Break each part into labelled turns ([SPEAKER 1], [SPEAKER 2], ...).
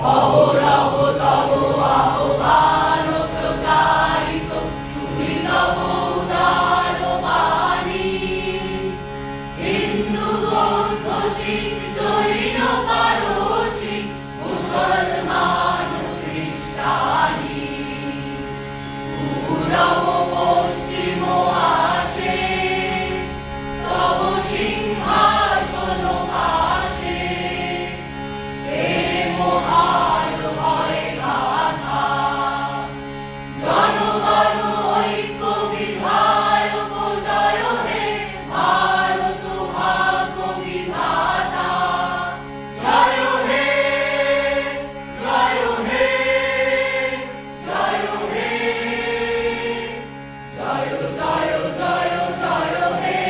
[SPEAKER 1] অহরহ তব আহ্বান প্রচারিত শুনি তব উদার বাণী। হিন্দু বৌদ্ধ শিখ জৈন পারসিক মুসলমান খ্রিস্টানি, পূরব পশ্চিম আসে তব সিংহাসন পাশে। প্রেম আর ভয় গাথা জনগণ ঐক্য বিধায়ক জয় হে ভারত ভাগ্য বিধাতা। জয় হে জয় হে জয় হে জয় জয় জয় জয় হে।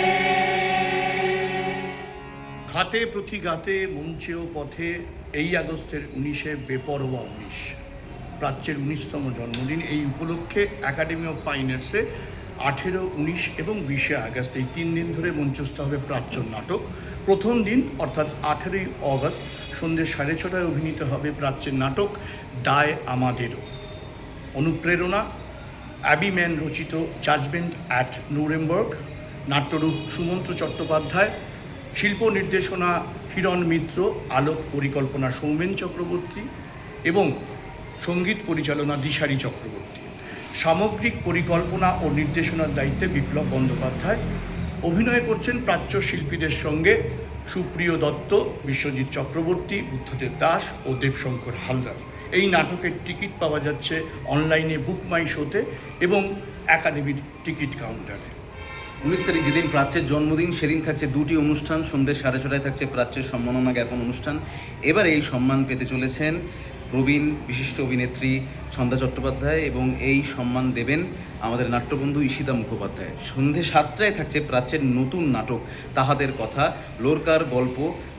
[SPEAKER 2] ঘাতে প্রতিঘাতে মঞ্চে ও পথে এই আগস্টের 19-এ বেপরোয়া 19 প্রাচ্যের 19তম জন্মদিন। এই উপলক্ষে একাডেমি অফ ফাইন আর্টসে 18, 19 এবং 20 আগস্ট এই 3 দিন ধরে মঞ্চস্থ হবে প্রাচ্য নাটক। প্রথম দিন অর্থাৎ 18ই অগস্ট সন্ধ্যে 6:30টায় অভিনীত হবে প্রাচ্যের নাটক দায় আমাদেরও। অনুপ্রেরণা অ্যাবি ম্যান রচিত জাজমেন্ট অ্যাট নুরেমবার্গ, নাট্যরূপ সুমন্ত্র চট্টোপাধ্যায়, শিল্প নির্দেশনা হিরণ মিত্র, আলোক পরিকল্পনা সৌমেন চক্রবর্তী এবং সঙ্গীত পরিচালনা দিশারি চক্রবর্তী। সামগ্রিক পরিকল্পনা ও নির্দেশনার দায়িত্বে বিপ্লব বন্দ্যোপাধ্যায়। অভিনয় করছেন প্রাচ্য শিল্পীদের সঙ্গে সুপ্রিয় দত্ত, বিশ্বজিৎ চক্রবর্তী, বুদ্ধদেব দাস ও দেবশঙ্কর হালদার। এই নাটকের টিকিট পাওয়া যাচ্ছে অনলাইনে বুক মাই শোতে এবং একাডেমির টিকিট কাউন্টারে।
[SPEAKER 3] 19 তারিখ যেদিন প্রাচ্যের জন্মদিন সেদিন থাকছে দুটি অনুষ্ঠান। সন্ধ্যে 6:30টায় থাকছে প্রাচ্যের সম্মাননা জ্ঞাপন অনুষ্ঠান। এবার এই সম্মান পেতে চলেছেন প্রবীণ বিশিষ্ট অভিনেত্রী ছন্দা চট্টোপাধ্যায় এবং এই সম্মান দেবেন আমাদের নাট্যবন্ধু ঈশিতা মুখোপাধ্যায়। সন্ধ্যে 7টায় থাকছে প্রাচ্যের নতুন নাটক তাহাদের কথা, লোরকার গল্প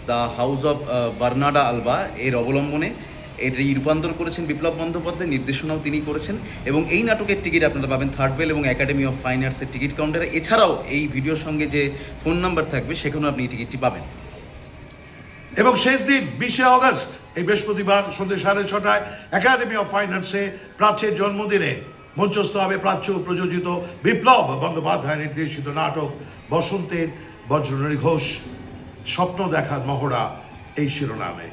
[SPEAKER 3] দ্য হাউস অফ বার্নাডা আলবা এর অবলম্বনে। এটি রূপান্তর করেছেন বিপ্লব বন্দ্যোপাধ্যায়, নির্দেশনাও তিনি করেছেন এবং এই নাটকের টিকিট আপনারা পাবেন থার্ড বেল এবং একাডেমি অফ ফাইন আর্টসের টিকিট কাউন্টারে। এছাড়াও এই ভিডিওর সঙ্গে যে ফোন নাম্বার থাকবে সেখানেও আপনি এই টিকিটটি পাবেন।
[SPEAKER 4] এবং শেষ দিন 20 আগস্ট এই বৃহস্পতিবার সন্ধ্যে 6:30টায় একাডেমি অফ ফাইন আর্টসে প্রাচ্যের জন্মদিনে মঞ্চস্থ হবে প্রাচ্য প্রযোজিত বিপ্লব বন্দ্যোপাধ্যায় নির্দেশিত নাটক বসন্তের বজ্রনারী ঘোষ, স্বপ্ন দেখার মহড়া এই শিরোনামে।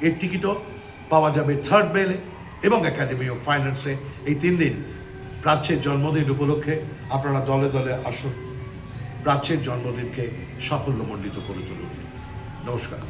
[SPEAKER 4] এর টিকিটও পাওয়া যাবে থার্ড বেলে এবং একাডেমি অফ ফাইন আর্টসে। এই 3 দিন প্রাচ্যের জন্মদিন উপলক্ষে আপনারা দলে দলে আসুন, প্রাচ্যের জন্মদিনকে সাফল্যমণ্ডিত করে তুলুন। নমস্কার।